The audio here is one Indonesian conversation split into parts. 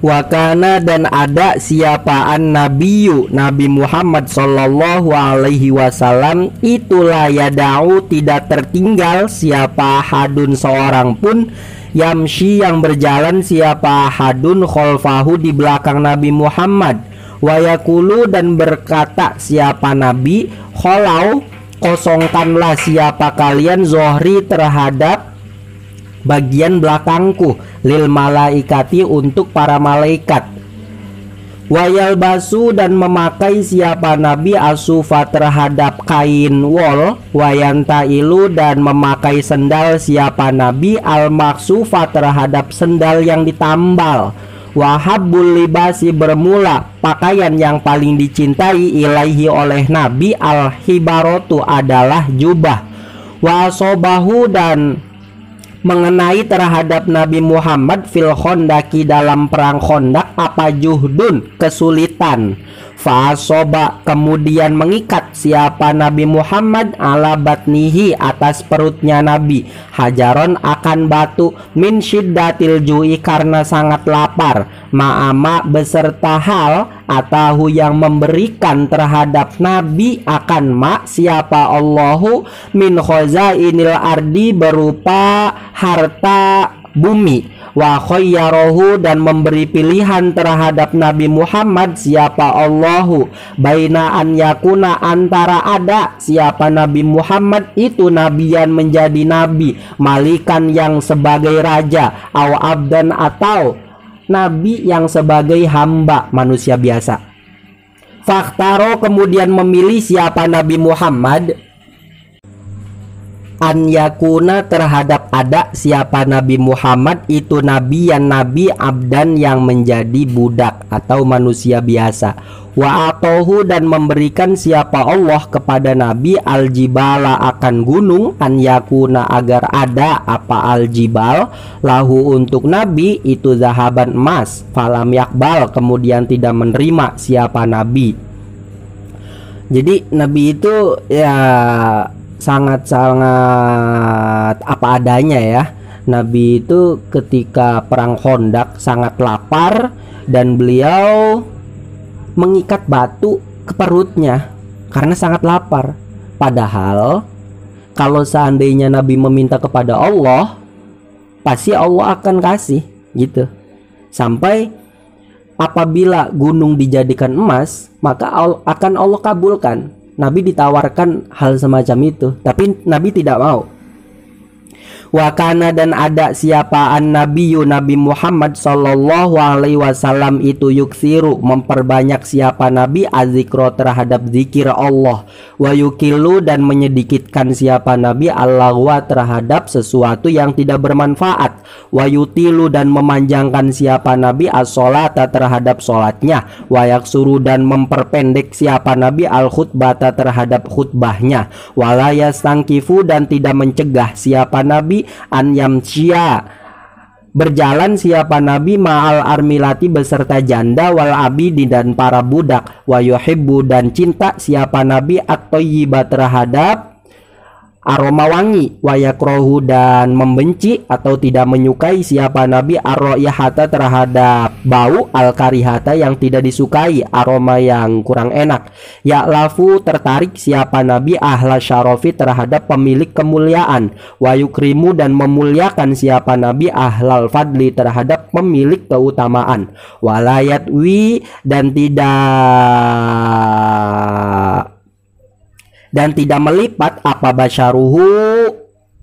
Wakana dan ada siapaan nabiyu Nabi Muhammad sallallahu alaihi wasallam itulah yada'u tidak tertinggal siapa hadun seorang pun yamshi yang berjalan siapa hadun kholfahu di belakang Nabi Muhammad wayakulu dan berkata siapa Nabi kholau kosongkanlah siapa kalian zohri terhadap bagian belakangku lil malaikati untuk para malaikat wayal basu dan memakai siapa Nabi asufa terhadap kain wol wayanta ilu dan memakai sendal siapa Nabi al maksufa terhadap sendal yang ditambal wahabbul libasi bermula pakaian yang paling dicintai ilaihi oleh Nabi al hibarotu adalah jubah wa sobahu dan mengenai terhadap Nabi Muhammad fil khondaki dalam perang Khandak apa juhdun kesulitan fasoba kemudian mengikat siapa Nabi Muhammad ala batnihi atas perutnya Nabi hajaron akan batu min syiddatil ju'i karena sangat lapar ma'ama beserta hal atahu yang memberikan terhadap Nabi akan siapa Allahu min khazainil ardi berupa harta bumi wa khayyarahu dan memberi pilihan terhadap Nabi Muhammad siapa Allahu baina an yakuna antara ada siapa Nabi Muhammad itu nabiyan menjadi nabi malikan yang sebagai raja aw abdan atau nabi yang sebagai hamba manusia biasa fakhtaro kemudian memilih siapa Nabi Muhammad an yakuna terhadap ada siapa Nabi Muhammad itu nabi yang nabi abdan yang menjadi budak atau manusia biasa wa atohu dan memberikan siapa Allah kepada Nabi aljibala akan gunung an yakuna agar ada apa aljibal lahu untuk Nabi itu zahaban emas falam yakbal kemudian tidak menerima siapa Nabi. Jadi Nabi itu ya sangat-sangat apa adanya ya. Nabi itu ketika perang Khandak sangat lapar dan beliau mengikat batu ke perutnya karena sangat lapar. Padahal kalau seandainya Nabi meminta kepada Allah, pasti Allah akan kasih gitu. Sampai apabila gunung dijadikan emas, maka akan Allah kabulkan. Nabi ditawarkan hal semacam itu, tapi Nabi tidak mau. Wakana dan ada siapaan Nabiyu Nabi Muhammad sallallahu alaihi wasallam itu yuksiru memperbanyak siapa Nabi azikro terhadap zikir Allah wa yukilu dan menyedikitkan siapa Nabi allahwa terhadap sesuatu yang tidak bermanfaat wa yutilu dan memanjangkan siapa Nabi as-sholata terhadap sholatnya wa yaksuru dan memperpendek siapa Nabi al-khutbata terhadap khutbahnya wala yastangkifu dan tidak mencegah siapa Nabi an yamsya berjalan siapa Nabi ma'al armilati beserta janda wal abidi dan para budak wa yuhibbu dan cinta siapa Nabi at-thayyiba terhadap aroma wangi wa yakrohu dan membenci atau tidak menyukai siapa Nabi ar-raihata terhadap bau al-karihata yang tidak disukai aroma yang kurang enak ya'lafu tertarik siapa Nabi ahla syarafi terhadap pemilik kemuliaan wa yukrimu dan memuliakan siapa Nabi ahlal fadli terhadap pemilik keutamaan walayatwi dan tidak melipat apa basyaruhu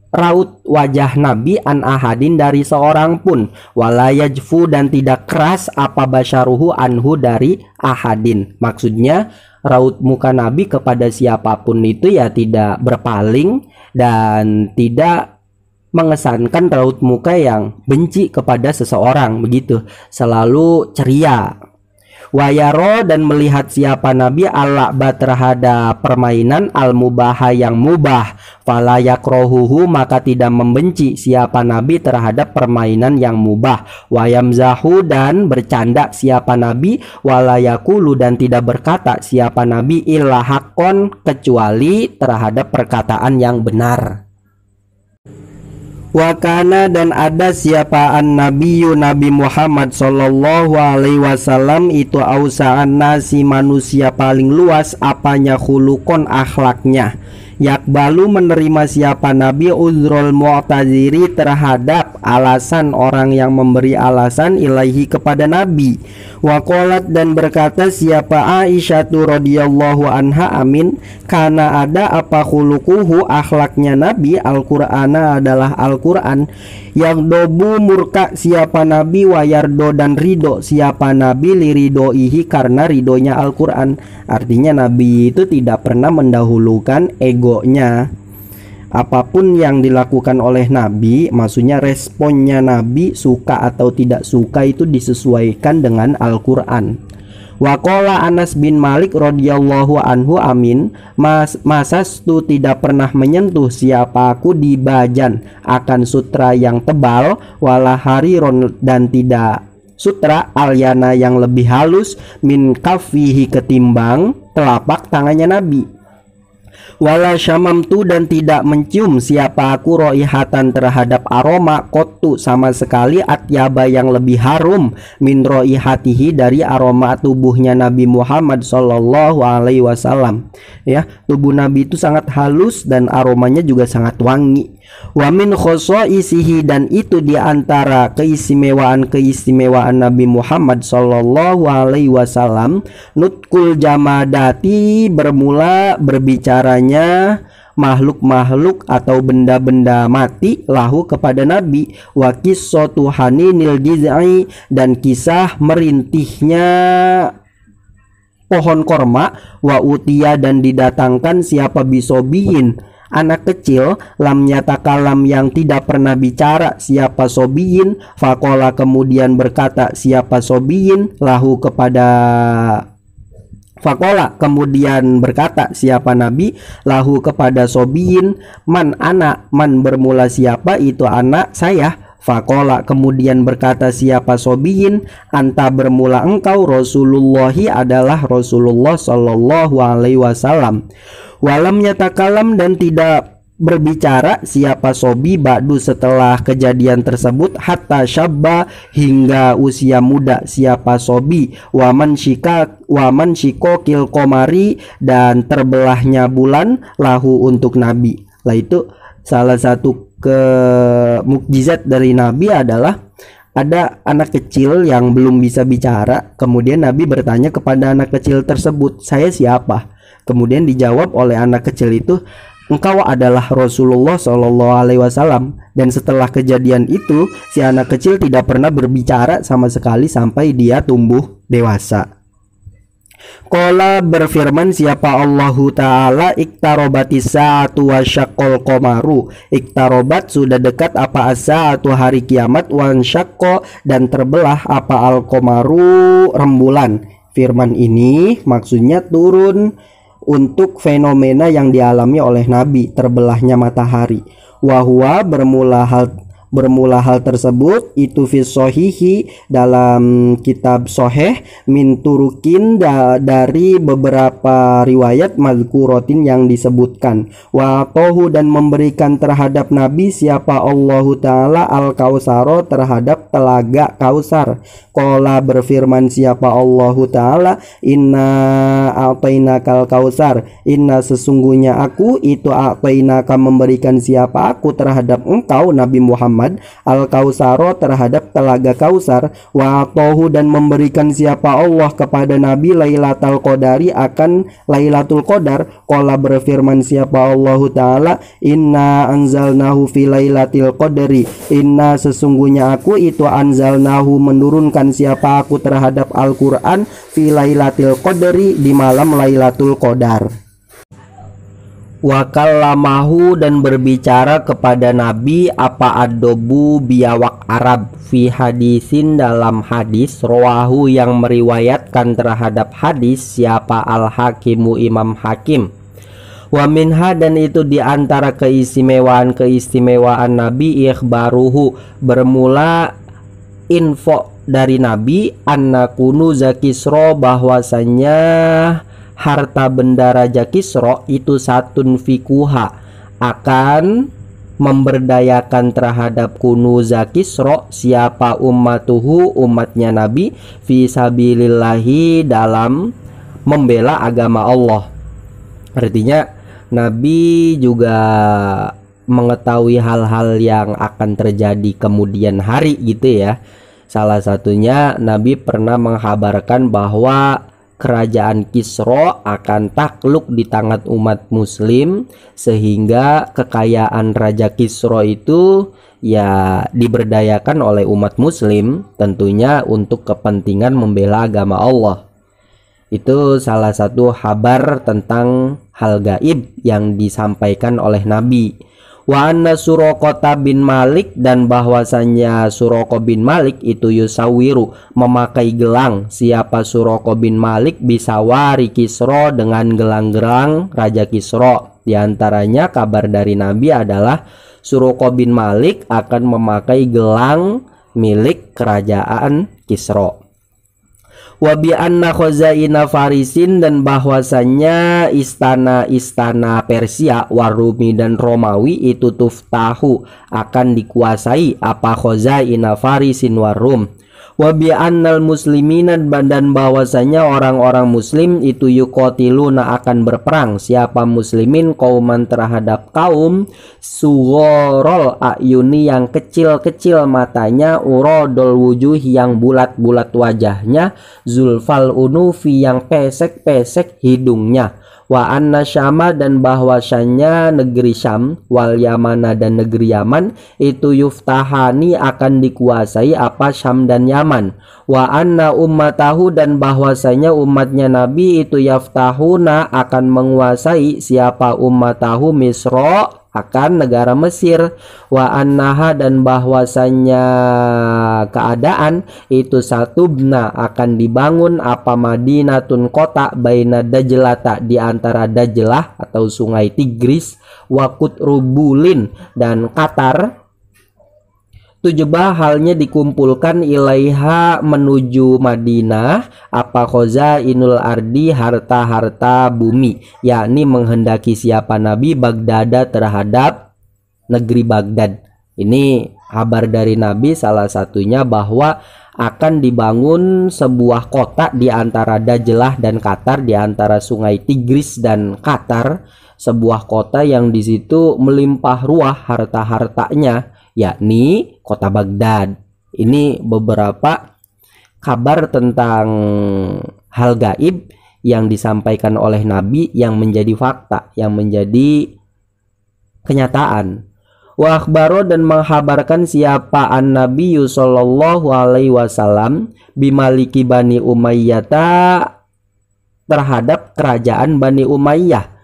raut wajah Nabi an ahadin dari seorang pun walayajfu dan tidak keras apa basyaruhu anhu dari ahadin. Maksudnya raut muka Nabi kepada siapapun itu ya tidak berpaling dan tidak mengesankan raut muka yang benci kepada seseorang begitu, selalu ceria. Wayaro dan melihat siapa Nabi al-la'ba terhadap permainan al-mubaha yang mubah fala yakrohuhu maka tidak membenci siapa Nabi terhadap permainan yang mubah wayamzahu dan bercanda siapa Nabi walayakulu dan tidak berkata siapa Nabi illa haqqon kecuali terhadap perkataan yang benar. Wakana dan ada siapaan Nabiyu Nabi Muhammad sallallahu alaihi wasallam itu ausaan nasi manusia paling luas apanya khulukon akhlaknya. Yakbalu menerima siapa Nabi uzrul mu'taziri terhadap alasan orang yang memberi alasan ilaihi kepada Nabi. Waqalat dan berkata siapa Aisyah radhiyallahu anha amin karena ada apa khuluquhu akhlaknya Nabi Al-Qur'ana adalah Al-Qur'an yang dobu murka siapa Nabi wayardo dan ridho siapa Nabi liridoihi karena ridhonya Al-Qur'an. Artinya Nabi itu tidak pernah mendahulukan egonya. Apapun yang dilakukan oleh Nabi, maksudnya responnya Nabi suka atau tidak suka itu disesuaikan dengan Al-Quran. Waqala Anas bin Malik radhiyallahu anhu amin masastu tidak pernah menyentuh siapa aku di bajan akan sutra yang tebal wala hariron dan tidak sutra alyana yang lebih halus min kafihi ketimbang telapak tangannya Nabi. Wala syamamtu dan tidak mencium siapa aku roihatan terhadap aroma kotu sama sekali atyaba yang lebih harum min roihatihi dari aroma tubuhnya Nabi Muhammad sallallahu alaihi wasallam. Ya, tubuh Nabi itu sangat halus dan aromanya juga sangat wangi. Wa min khosoisihi dan itu diantara keistimewaan Nabi Muhammad sallallahu alaihi wasallam nutkul jamadati bermula berbicaranya makhluk-makhluk atau benda-benda mati lahu kepada Nabi wa qissatu haninil jiz'i dan kisah merintihnya pohon korma wa utia dan didatangkan siapa bisobiyin anak kecil lam nyatakalam yang tidak pernah bicara siapa sobiyin fakola kemudian berkata siapa sobiyin lahu kepada fakola kemudian berkata siapa Nabi lahu kepada sobiyin man anak man bermula siapa itu anak saya. Fakola kemudian berkata siapa sobiyin anta bermula engkau Rasulullahi adalah Rasulullah sallallahu alaihi wasallam. Walam yatakalam dan tidak berbicara siapa sobi ba'du setelah kejadian tersebut hatta syabba hingga usia muda siapa sobi waman shiko kil komari dan terbelahnya bulan lahu untuk Nabi. Lah itu salah satu mukjizat dari Nabi adalah ada anak kecil yang belum bisa bicara, kemudian Nabi bertanya kepada anak kecil tersebut, saya siapa? Kemudian dijawab oleh anak kecil itu, engkau adalah Rasulullah Shallallahu Alaihi Wasallam. Dan setelah kejadian itu, si anak kecil tidak pernah berbicara sama sekali sampai dia tumbuh dewasa. Qala berfirman siapa Allahu Ta'ala iktarobatis sa'atu wa syaqqal qamaru. Iktarobat sudah dekat apa as-sa'atu hari kiamat wan syaqqa dan terbelah apa al-qamaru rembulan. Firman ini maksudnya turun untuk fenomena yang dialami oleh Nabi terbelahnya matahari. Wahwa bermula hal tersebut itu fi sohihi dalam kitab soheh min turukin dari beberapa riwayat mazkurotin yang disebutkan wa tohu dan memberikan terhadap Nabi siapa Allahu Ta'ala al-Kausaro terhadap telaga Kausar. Qala berfirman siapa Allahu Ta'ala inna a'tainakal kausar inna sesungguhnya aku itu a'tainaka memberikan siapa aku terhadap engkau Nabi Muhammad al-Kausaro terhadap telaga Kausar wa atohu dan memberikan siapa Allah kepada Nabi Lailatul Qadari akan Lailatul Qadar. Qala berfirman siapa Allahu Ta'ala inna anzalnahu fi Lailatul Qadri inna sesungguhnya aku itu anzalnahu menurunkan siapa aku terhadap Al-Quran fi Lailatul Qadri di malam Lailatul Qadar. Wa kallamahu dan berbicara kepada Nabi apa adobu biawak Arab fi hadisin dalam hadis rawahu yang meriwayatkan terhadap hadis siapa Al-Hakimu Imam Hakim. Wa minha dan itu diantara keistimewaan Nabi ikhbaruhu bermula info dari Nabi anna kunuza Kisra bahwasanya harta benda Raja Kisra itu satun fikuha akan memberdayakan terhadap kunuza Kisra siapa ummatuhu umatnya Nabi fi sabilillahi dalam membela agama Allah. Artinya Nabi juga mengetahui hal-hal yang akan terjadi kemudian hari gitu ya. Salah satunya Nabi pernah menghabarkan bahwa kerajaan Kisra akan takluk di tangan umat muslim, sehingga kekayaan Raja Kisra itu ya diberdayakan oleh umat muslim, tentunya untuk kepentingan membela agama Allah. Itu salah satu kabar tentang hal gaib yang disampaikan oleh Nabi. Wa anna Suraqah bin Malik, dan bahwasanya Suraqah bin Malik itu yusawiru memakai gelang. Siapa Suraqah bin Malik bisa wari Kisra dengan gelang-gelang Raja Kisra. Di antaranya kabar dari Nabi adalah Suraqah bin Malik akan memakai gelang milik kerajaan Kisra. Wa bi anna khazaina Farisin, dan bahwasanya istana-istana Persia, Warumi dan Romawi itu tuftahu akan dikuasai apa khazaina Farisin Warum. Wa bi annal muslimina, dan bahwasanya orang-orang muslim itu yuqatiluna akan berperang siapa muslimin kauman terhadap kaum sughorol ayuni yang kecil-kecil matanya, urodol wujuh yang bulat-bulat wajahnya, zulfal unufi yang pesek-pesek hidungnya. Wa anna Syama, dan bahwasanya negeri Syam, wal Yamana dan negeri Yaman itu yuftahani akan dikuasai apa Syam dan Yaman. Wa anna ummatahu, dan bahwasanya umatnya Nabi itu yaftahuna akan menguasai siapa ummatahu Misra akan negara Mesir. Wa annaha, dan bahwasanya keadaan itu satubna akan dibangun apa Madinatun kota baina Dajlata di antara Dajlah atau sungai Tigris wa Qutrubulin dan Qatar. Tujbah halnya dikumpulkan ilaiha menuju Madinah apa khazainul ardi harta-harta bumi, yakni menghendaki siapa Nabi Bagdada terhadap negeri Baghdad. Ini kabar dari Nabi, salah satunya bahwa akan dibangun sebuah kota di antara Dajlah dan Qatar, di antara sungai Tigris dan Qatar, sebuah kota yang di situ melimpah ruah harta-hartanya, yakni kota Baghdad. Ini beberapa kabar tentang hal gaib yang disampaikan oleh Nabi yang menjadi fakta, yang menjadi kenyataan. Wa akhbaro, dan menghabarkan siapa an-Nabi sallallahu alaihi wasallam bimaliki Bani Umayyah terhadap kerajaan Bani Umayyah.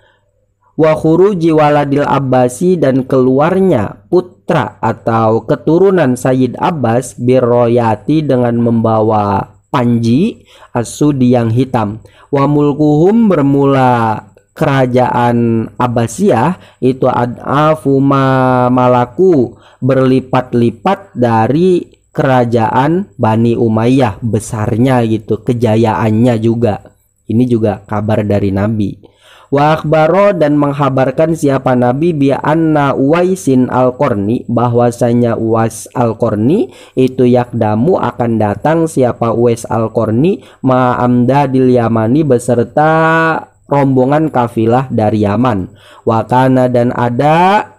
Wa khuruji waladil Abbasi, dan keluarnya putra atau keturunan Sayyid Abbas birroyati dengan membawa panji as-sudi yang hitam. Wa mulkuhum, bermula kerajaan Abbasiyah itu ad'afu ma malaku, berlipat-lipat dari kerajaan Bani Umayyah, besarnya gitu, kejayaannya juga. Ini juga kabar dari Nabi. Wa akhbaro, dan menghabarkan siapa Nabi bi anna Uwaisin al-Qarni, bahwasanya Uwais al-Qarni itu yakdamu akan datang siapa Uwais al-Qarni ma'amdadil Yamani beserta rombongan kafilah dari Yaman. Wa kana, dan ada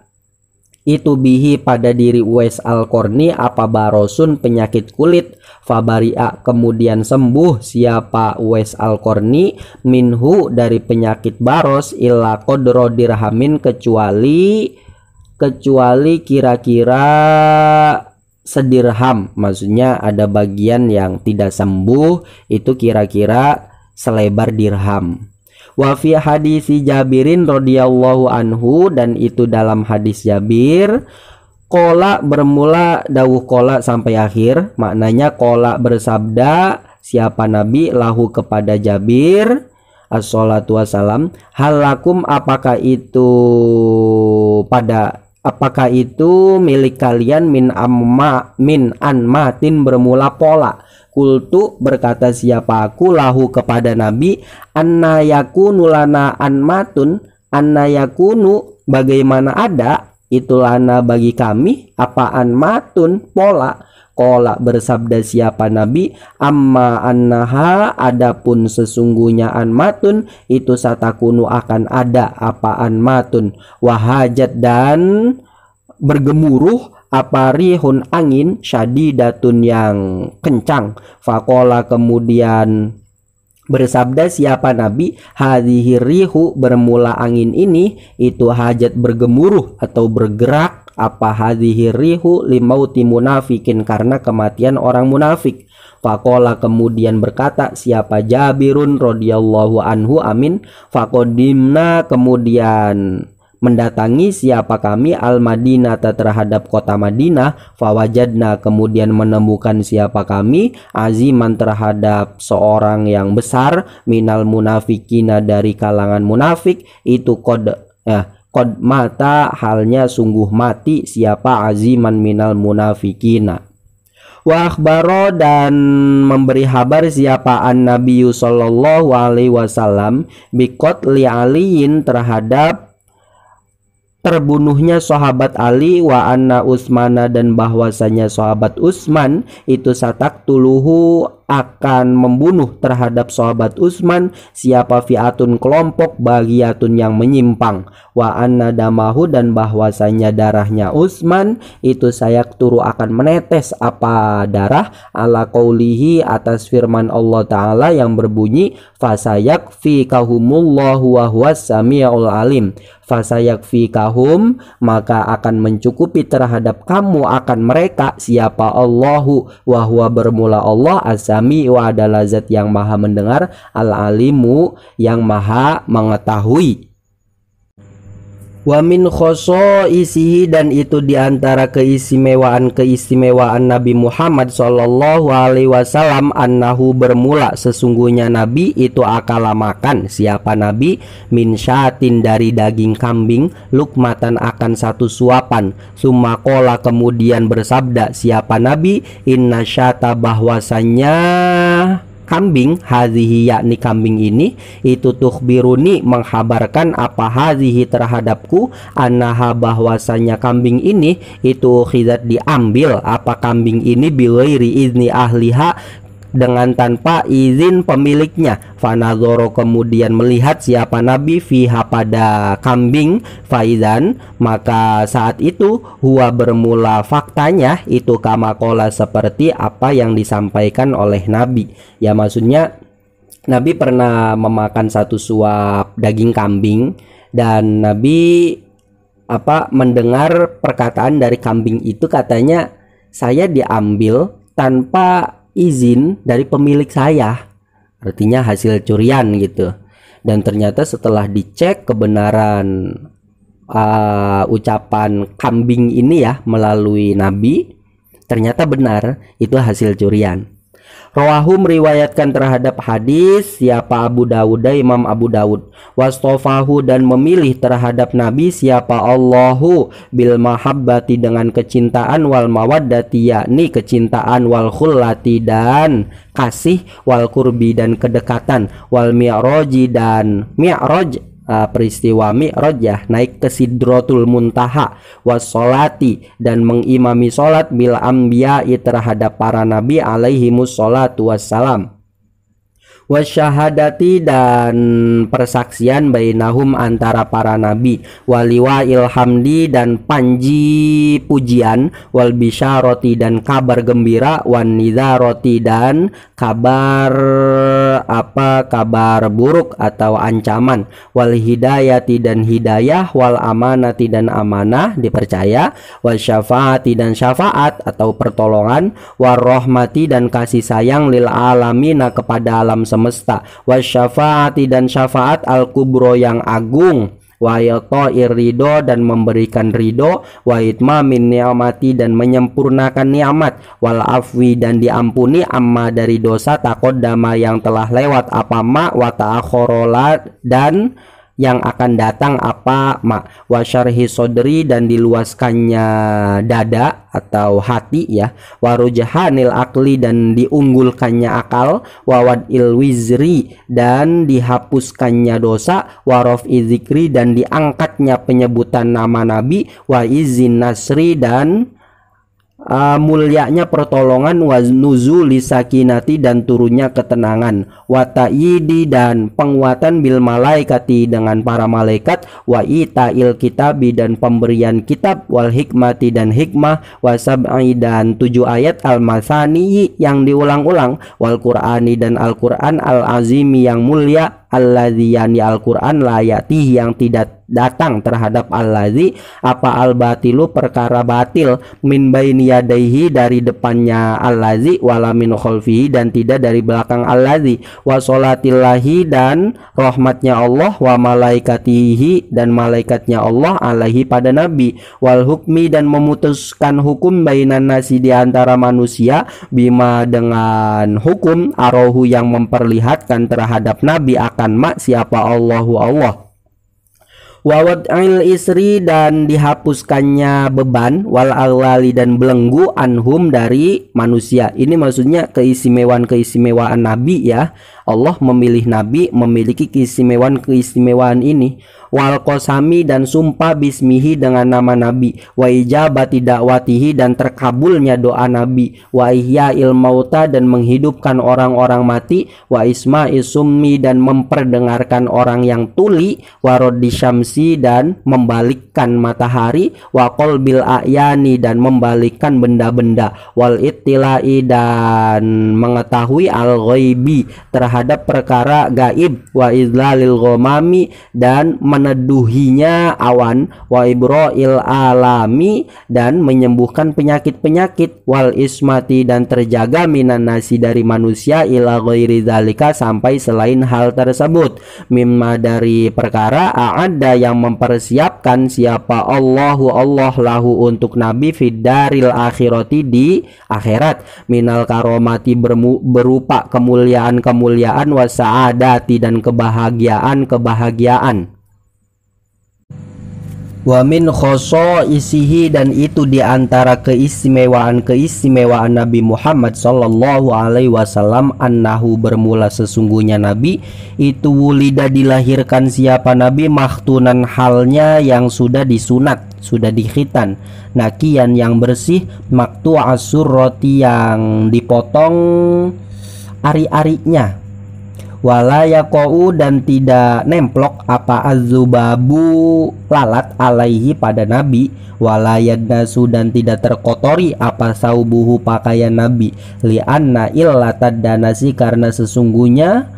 itu bihi pada diri Uwais al-Qarni apa barosun penyakit kulit. Fabaria, kemudian sembuh siapa Uwais al-Qarni minhu dari penyakit baros illa qadra dirhamin, kecuali kira-kira sedirham, maksudnya ada bagian yang tidak sembuh itu kira-kira selebar dirham. Wa fi hadisi Jabirin radhiyallahu anhu, dan itu dalam hadis Jabir, kola bermula dawuh kola sampai akhir, maknanya kola bersabda siapa Nabi lahu kepada Jabir as-salatu wassalam, halakum apakah itu milik kalian min anmatin bermula pola. Kultu, berkata siapa aku lahu kepada Nabi, anna yakunu lana anmatun, anna yakunu bagaimana ada itu lana bagi kami apaan matun pola. Qala bersabda siapa Nabi, amma annaha adapun sesungguhnya matun itu satakunu akan ada apaan matun, wahajat dan bergemuruh apa rihun angin syadidatun yang kencang. Faqala kemudian bersabda siapa Nabi, hadhihi rihu bermula angin ini itu hajat bergemuruh atau bergerak apa hadhihi rihu limauti munafikin karena kematian orang munafik. Faqala kemudian berkata siapa Jabirun radhiyallahu anhu amin, faqadimna kemudian mendatangi siapa kami al-Madinah terhadap kota Madinah, fawajadna kemudian menemukan siapa kami aziman terhadap seorang yang besar minal munafikina dari kalangan munafik itu kod mata halnya sungguh mati siapa aziman minal munafikina. Wa akhbaro dan memberi kabar siapa an-nabiyyu sallallahu alaihi wasallam biqatli aliyin terhadap terbunuhnya sahabat Ali wa anna Utsmana dan bahwasanya sahabat Utsman itu satak tuluhu akan membunuh terhadap sahabat Utsman siapa fi'atun kelompok bagiyatun yang menyimpang wa anna damahu dan bahwasanya darahnya Utsman itu sayak turu akan menetes apa darah ala qaulihi atas firman Allah Ta'ala yang berbunyi fasayak fi kahumullahu wa huwas samiul alim fasayak fi kahum maka akan mencukupi terhadap kamu akan mereka siapa Allahu wa huwa bermula Allah as-sami wa adalah zat yang maha mendengar al-alimu yang maha mengetahui. Wa min khosoisihi dan itu diantara keistimewaan Nabi Muhammad sallallahu alaihi wasallam annahu bermula sesungguhnya Nabi itu akala makan siapa Nabi min syatin dari daging kambing lukmatan akan satu suapan summa qala kemudian bersabda siapa Nabi inna syata bahwasanya kambing hadhihi yakni kambing ini itu tukhbiruni menghabarkan apa hadhihi terhadapku annaha bahwasanya kambing ini itu khidat diambil apa kambing ini biwairi izni ahliha dengan tanpa izin pemiliknya. Fanadzoro kemudian melihat siapa Nabi fiha pada kambing faizan maka saat itu huwa bermula faktanya itu kamakola seperti apa yang disampaikan oleh Nabi. Ya maksudnya Nabi pernah memakan satu suap daging kambing dan Nabi mendengar perkataan dari kambing itu katanya saya diambil tanpa izin dari pemilik saya, artinya hasil curian gitu. Dan ternyata setelah dicek kebenaran ucapan kambing ini ya melalui Nabi, ternyata benar itu hasil curian. Rawahu meriwayatkan terhadap hadis siapa Abu Dawud Imam Abu Dawud wastofahu dan memilih terhadap Nabi siapa Allahu bil mahabbati dengan kecintaan wal mawaddati yakni kecintaan wal khullati dan kasih wal kurbi dan kedekatan wal mi'raji dan mi'raj peristiwa Mi'raj ya naik ke Sidratul Muntaha wassolati dan mengimami solat bil anbiya'i terhadap para nabi alaihimus sholatu wassalam wasyahadati dan persaksian bainahum antara para nabi waliwa ilhamdi dan panji pujian wal bisyarati dan kabar gembira wan nidharati dan kabar buruk atau ancaman wal hidayati dan hidayah wal amanati dan amanah dipercaya wal syafaati dan syafaat atau pertolongan war rahmati dan kasih sayang lil alamina kepada alam semesta wasyafaati dan syafaat al-kubro yang agung wa yata'ir ridho dan memberikan ridho wa itmamin ni'mati dan menyempurnakan nikmat wal afwi dan diampuni amma dari dosa taqaddama yang telah lewat apa ma wa ta'akhorola dan yang akan datang apa ma wa syarhi sodri dan diluaskannya dada atau hati ya, wa rujahanil akli dan diunggulkannya akal, wa wadil wizri dan dihapuskannya dosa, wa raf'i zikri dan diangkatnya penyebutan nama nabi, wa izin nasri dan mulianya pertolongan, wa nuzuli sakinati dan turunnya ketenangan, wa ta'yidi dan penguatan bil malaikati dengan para malaikat, wa ita'il kitabi dan pemberian kitab, wal hikmati dan hikmah, wa sab'i dan 7 ayat al masani yang diulang-ulang, wal qur'ani dan al-Qur'an al azimi yang mulia, alladzi yani al-Qur'an la ya'tihi yang tidak datang terhadap alladzi apa al-batilu perkara batil, min baini yadaihi dari depannya alladzi, wala min khalfihi dan tidak dari belakang alladzi, wa sholatillahi dan rahmatnya Allah, wa malaikatihi dan malaikatnya Allah alaihi pada nabi, wal hukmi dan memutuskan hukum bainan nasi di antara manusia, bima dengan hukum arohu yang memperlihatkan terhadap nabi akan siapa Allahu Allah, wa wad'il isri dan dihapuskannya beban, wal aghlali dan belenggu anhum dari manusia. Ini maksudnya keistimewaan nabi ya. Allah memilih nabi memiliki keistimewaan ini, wal qasami dan sumpah bismihi dengan nama nabi, wa ijabati da'watihi dan terkabulnya doa nabi, wa ihya'il mauta dan menghidupkan orang-orang mati, wa isma'is summi dan memperdengarkan orang yang tuli, wa raddi syamsi dan membalikkan matahari, wa qalbil a'yani dan membalikkan benda-benda, wal ittila'i dan mengetahui al ghaibi terhadap perkara gaib, wa izlalil ghamami dan meneduhinya awan, wa ibra'il alami dan menyembuhkan penyakit-penyakit, wal ismati dan terjaga minan nasi dari manusia, ila ghairi dzalika sampai selain hal tersebut, mimma dari perkara a'adda yang mempersiapkan siapa Allahu Allah lahu untuk nabi fid daril akhirati di akhirat, minal karomati berupa kemuliaan-kemuliaan, wa sa'adati dan kebahagiaan. Wa min khosoisihi dan itu diantara keistimewaan Nabi Muhammad sallallahu alaihi wasallam, annahu bermula sesungguhnya Nabi itu wulida dilahirkan siapa Nabi mahtunan halnya yang sudah disunat, sudah dikhitan, nakian yang bersih, maktu'as surrati yang dipotong ari-arinya, wala yaqau dan tidak nemplok apa azubabu lalat alaihi pada nabi, wala yadnasu dan tidak terkotori apa saubuhu pakaian nabi, li'anna illatad danasi karena sesungguhnya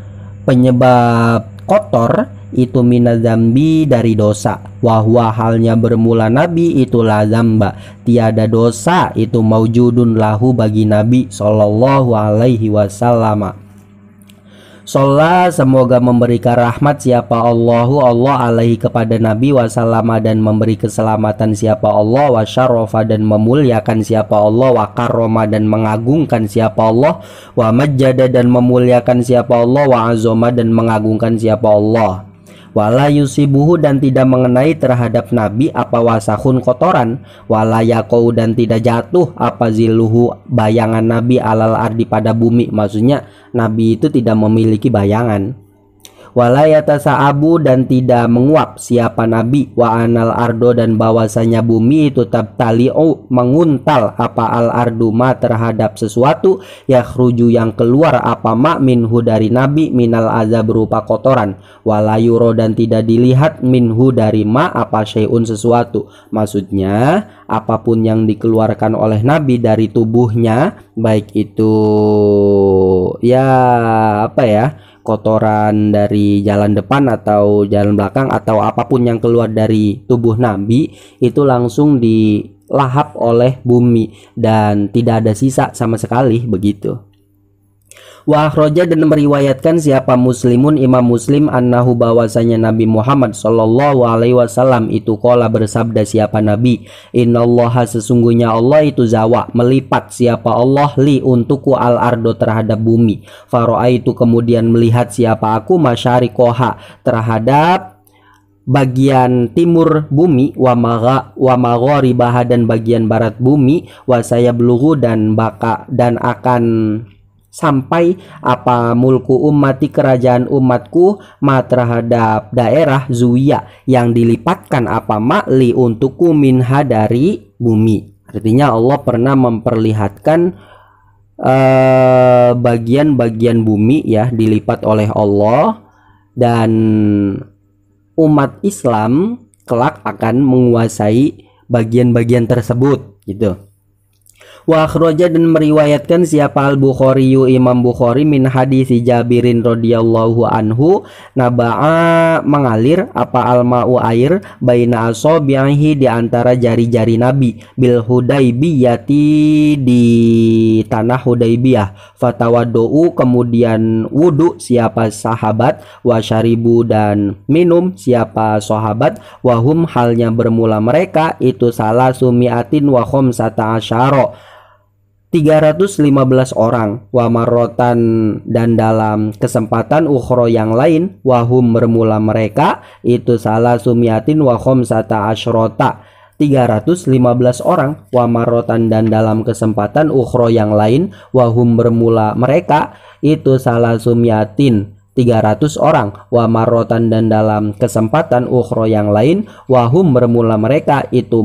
penyebab kotor itu minadzambi dari dosa, wahwa halnya bermula nabi itulah zamba tiada dosa itu maujudun lahu bagi nabi sallallahu alaihi wasallam. Sholat semoga memberikan rahmat siapa Allahu Allah alaihi kepada Nabi, wasallama dan memberi keselamatan siapa Allah, wasyarrofa dan memuliakan siapa Allah, wa karroma dan mengagungkan siapa Allah, wa majjada dan memuliakan siapa Allah, wa azoma dan mengagungkan siapa Allah, wala yusibuhu dan tidak mengenai terhadap Nabi apa wasahun kotoran, wala yaqau dan tidak jatuh apa ziluhu bayangan Nabi alal ardi pada bumi, maksudnya Nabi itu tidak memiliki bayangan, wala yatasa'abu dan tidak menguap siapa Nabi, wa anal ardo dan bahwasanya bumi itu tabtali'u menguntal apa al ardu ma terhadap sesuatu, yakhruju yang keluar apa ma minhu dari Nabi, minal azab berupa kotoran, wala yuro dan tidak dilihat minhu dari ma apa syai'un sesuatu, maksudnya apapun yang dikeluarkan oleh Nabi dari tubuhnya, baik itu ya apa ya, kotoran dari jalan depan atau jalan belakang atau apapun yang keluar dari tubuh Nabi itu langsung dilahap oleh bumi dan tidak ada sisa sama sekali begitu. Wa akhraja dan meriwayatkan siapa Muslimun Imam Muslim annahu bahwasanya Nabi Muhammad sallallahu alaihi wasallam itu qala bersabda siapa Nabi, innallaha sesungguhnya Allah itu zawa melipat siapa Allah li untukku al ardo terhadap bumi, faro'aitu kemudian melihat siapa aku masyariqoha terhadap bagian timur bumi, wa magharibaha dan bagian barat bumi, wa sayablughu dan akan sampai apa mulku ummati kerajaan umatku ma terhadap daerah zuya yang dilipatkan apa ma'li untukku minha dari bumi. Artinya Allah pernah memperlihatkan bagian-bagian bumi ya dilipat oleh Allah, dan umat Islam kelak akan menguasai bagian-bagian tersebut gitu. Wa akhraja dan meriwayatkan siapa Al-Bukhari Imam Bukhari min hadis Jabirin radhiyallahu anhu naba'a mengalir apa alma'u air baina asabihi di antara jari-jari Nabi bil Hudaybiyati di tanah Hudaybiyah, fatawaddu kemudian wudu siapa sahabat, wa syaribu dan minum siapa sahabat, wahum halnya bermula mereka itu salah sumiatin wa khamsata asyara 315 orang, wa marrotan dan dalam kesempatan ukhro yang lain, wahum bermula mereka itu salah sumiatin wa khamsata asyrota 315 orang, wa marrotan dan dalam kesempatan ukhro yang lain, wahum bermula mereka itu salah sumiatin 300 orang, wa marrotan dan dalam kesempatan ukhro yang lain, wahum bermula mereka itu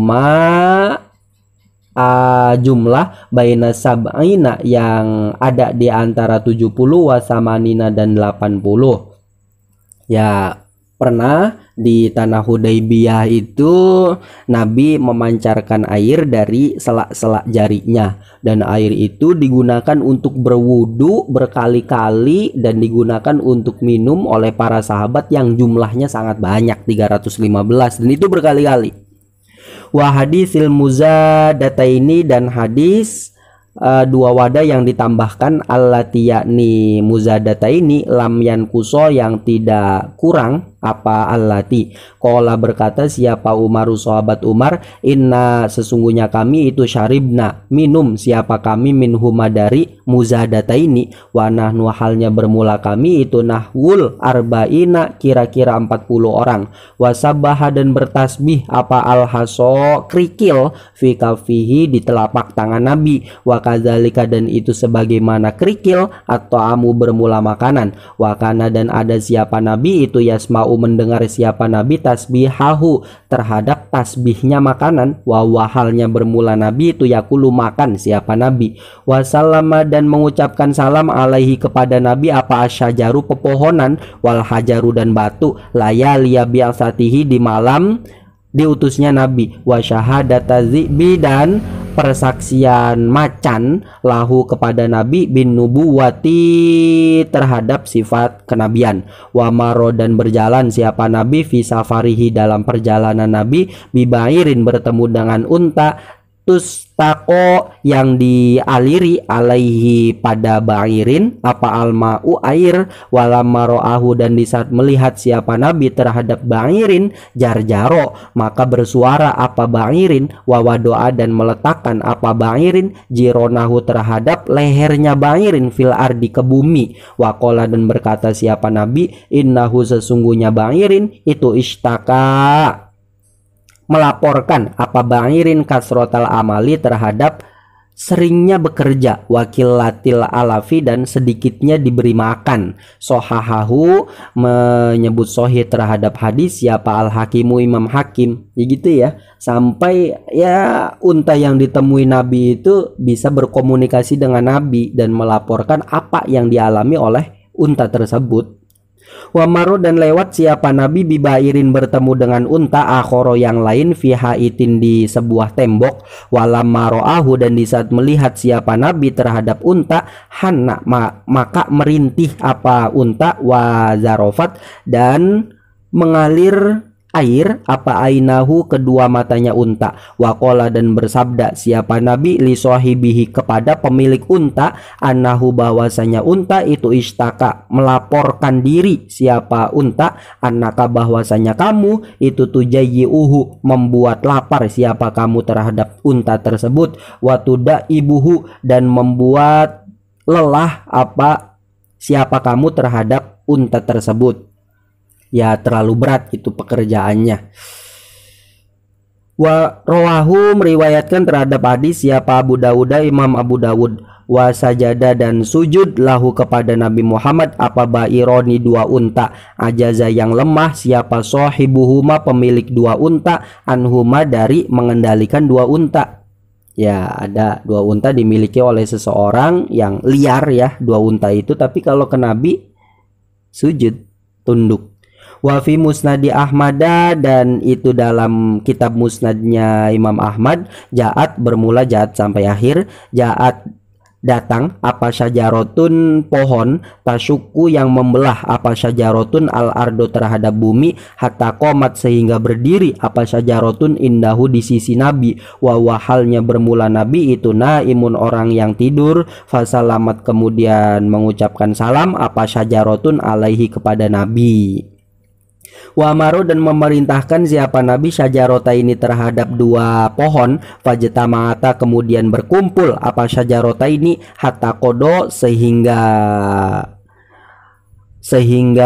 jumlah baina sab'ina yang ada di antara 70 wasamanina dan 80. Ya, pernah di tanah Hudaybiyah itu Nabi memancarkan air dari selak-selak jarinya, dan air itu digunakan untuk berwudu berkali-kali dan digunakan untuk minum oleh para sahabat yang jumlahnya sangat banyak 315, dan itu berkali-kali. Wa hadisil muzadataini dan hadis dua wadah yang ditambahkan allati yakni muzadataini lam yankuso yang tidak kurang apa allati. Qala berkata siapa Umaru sahabat Umar, inna sesungguhnya kami itu syaribna minum siapa kami minhuma dari muzadataini, wa nahnu halnya bermula kami itu nahwul arba'ina kira-kira 40 orang, wasabaha dan bertasbih apa alhaso kerikil fi kafihi di telapak tangan Nabi, wa kadzalika dan itu sebagaimana kerikil atau amu bermula makanan, wa kana dan ada siapa Nabi itu yasma'u mendengar siapa Nabi tasbihahu terhadap tasbihnya makanan, wa wahalnya bermula Nabi itu yakulu makan siapa Nabi, wasallama dan mengucapkan salam alaihi kepada Nabi apa asyajaru pepohonan, wal hajaru dan batu, layaliya bi'asatihi di malam diutusnya Nabi, wa syahadata zibi dan persaksian macan lahu kepada Nabi bin nubuwati terhadap sifat kenabian, wa maro dan berjalan siapa Nabi fi safarihi dalam perjalanan Nabi bibairin bertemu dengan unta tustaqo yang dialiri alaihi pada bairin apa alma'u air, walamma ro'ahu dan di saat melihat siapa Nabi terhadap bairin jarjaro maka bersuara apa bairin, wawadoa dan meletakkan apa bairin jironahu terhadap lehernya bairin fil ardi ke bumi, waqala dan berkata siapa Nabi innahu sesungguhnya bairin itu ishtaka melaporkan apa bairin kasrotal amali terhadap seringnya bekerja, wakil latil alafi dan sedikitnya diberi makan. Sohahahu menyebut sohih terhadap hadis siapa al-hakimu Imam Hakim ya gitu ya, sampai ya unta yang ditemui Nabi itu bisa berkomunikasi dengan Nabi dan melaporkan apa yang dialami oleh unta tersebut. Wa maru dan lewat siapa Nabi bibairin bertemu dengan unta akhoro yang lain fi haitin di sebuah tembok, walam maroahu dan di saat melihat siapa Nabi terhadap unta hanna maka merintih apa unta, wa zarofat dan mengalir air apa ainahu kedua matanya unta, waqala dan bersabda siapa Nabi li sahibihi kepada pemilik unta annahu bahwasanya unta itu istaka melaporkan diri siapa unta annaka bahwasanya kamu itu tujayyuhu membuat lapar siapa kamu terhadap unta tersebut, watuda ibuhu dan membuat lelah apa siapa kamu terhadap unta tersebut. ya terlalu berat itu pekerjaannya. Wa rawahu meriwayatkan terhadap hadis siapa Abu Dawud, Imam Abu Dawud, wa sajada dan sujud lahu kepada Nabi Muhammad apa baironi 2 unta, ajaza yang lemah siapa sahibuhuma pemilik 2 unta, anhuma dari mengendalikan 2 unta. Ya, ada 2 unta dimiliki oleh seseorang yang liar ya, 2 unta itu, tapi kalau ke Nabi sujud, tunduk. Wa fi musnadi Ahmada, dan itu dalam kitab musnadnya Imam Ahmad, jaat bermula jaat sampai akhir, jaat datang apa syajarotun pohon, tasyuku yang membelah apa syajarotun al ardo terhadap bumi, hatta qomat sehingga berdiri apa syajarotun indahu di sisi Nabi, wa wahalnya bermula Nabi itu naimun orang yang tidur, fasalamat kemudian mengucapkan salam apa syajarotun alaihi kepada Nabi. Wa amaru dan memerintahkan siapa Nabi syajarota ini terhadap 2 pohon, fajtama'ata kemudian berkumpul apa syajarota ini hatta kodo sehingga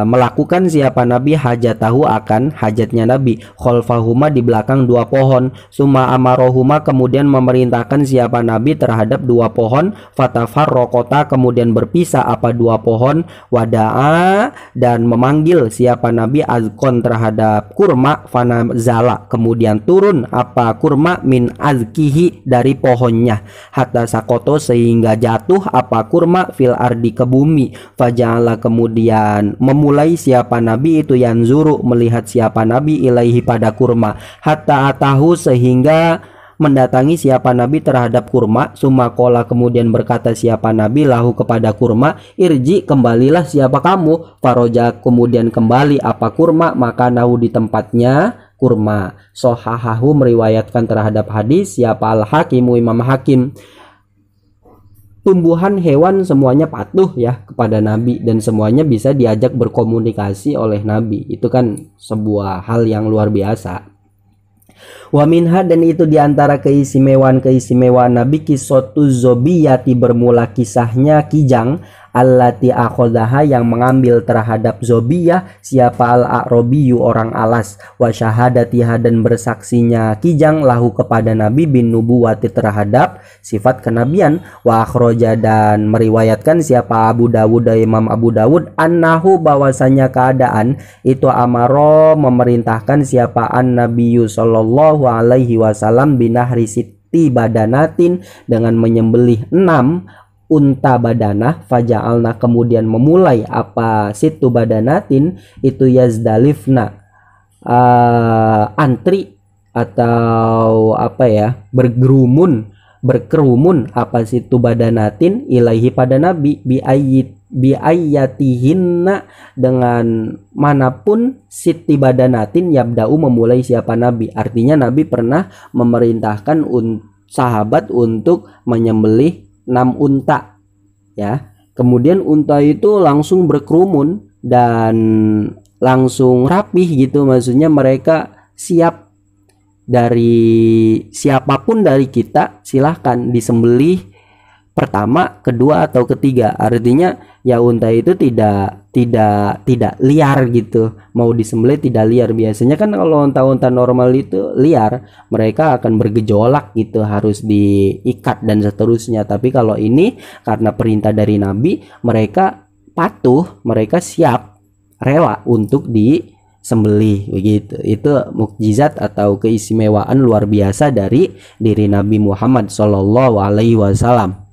melakukan siapa Nabi hajatahu akan hajatnya Nabi, khalfahuma di belakang 2 pohon, summa amarohuma kemudian memerintahkan siapa Nabi terhadap 2 pohon, fatafarraqata kemudian berpisah apa 2 pohon, wada'a dan memanggil siapa Nabi azkon terhadap kurma, fanazala kemudian turun apa kurma min azkihi dari pohonnya, hatta sakoto sehingga jatuh apa kurma fil ardi ke bumi, faja'ala kemudian memulai siapa Nabi itu yanzuru melihat siapa Nabi ilaihi pada kurma, hatta atahu sehingga mendatangi siapa Nabi terhadap kurma, sumakola kemudian berkata siapa Nabi lahu kepada kurma, irji kembalilah siapa kamu, faroja kemudian kembali apa kurma maka nahu di tempatnya kurma. Sohahahu meriwayatkan terhadap hadis siapa al-Hakimu Imam Hakim. Tumbuhan hewan semuanya patuh ya kepada Nabi dan semuanya bisa diajak berkomunikasi oleh Nabi. Itu kan sebuah hal yang luar biasa. Wa minha dan itu diantara keistimewaan Nabi kisatu zobiyati bermula kisahnya kijang, allati akhodaha yang mengambil terhadap zobiyah siapa al-a'robiyu orang alas, wa syahadatiha dan bersaksinya kijang lahu kepada Nabi bin nubuwati terhadap sifat kenabian, wa akhroja dan meriwayatkan siapa Abu Dawud Imam Abu Dawud annahu bahwasanya keadaan itu amaro memerintahkan siapa an nabiyyu sallallahu alaihi wasallam binahri siti badanatin dengan menyembelih 6 unta badanah, faja'alna kemudian memulai apa situ badanatin itu yazdalifna antri atau apa ya berkerumun apa situ badanatin ilaihi pada Nabi biayatihinna dengan manapun siti badanatin yabda'u memulai siapa Nabi. Artinya Nabi pernah memerintahkan sahabat untuk menyembelih 6 unta ya. Kemudian unta itu langsung berkerumun dan langsung rapih gitu, maksudnya mereka siap dari siapapun dari kita silahkan disembelih pertama, kedua atau ketiga. Artinya ya unta itu tidak liar gitu, mau disembelih tidak liar. Biasanya kan kalau unta-unta normal itu liar, mereka akan bergejolak gitu, harus diikat dan seterusnya. Tapi kalau ini karena perintah dari Nabi, mereka patuh, mereka siap rela untuk disembelih begitu. Itu mukjizat atau keistimewaan luar biasa dari diri Nabi Muhammad SAW.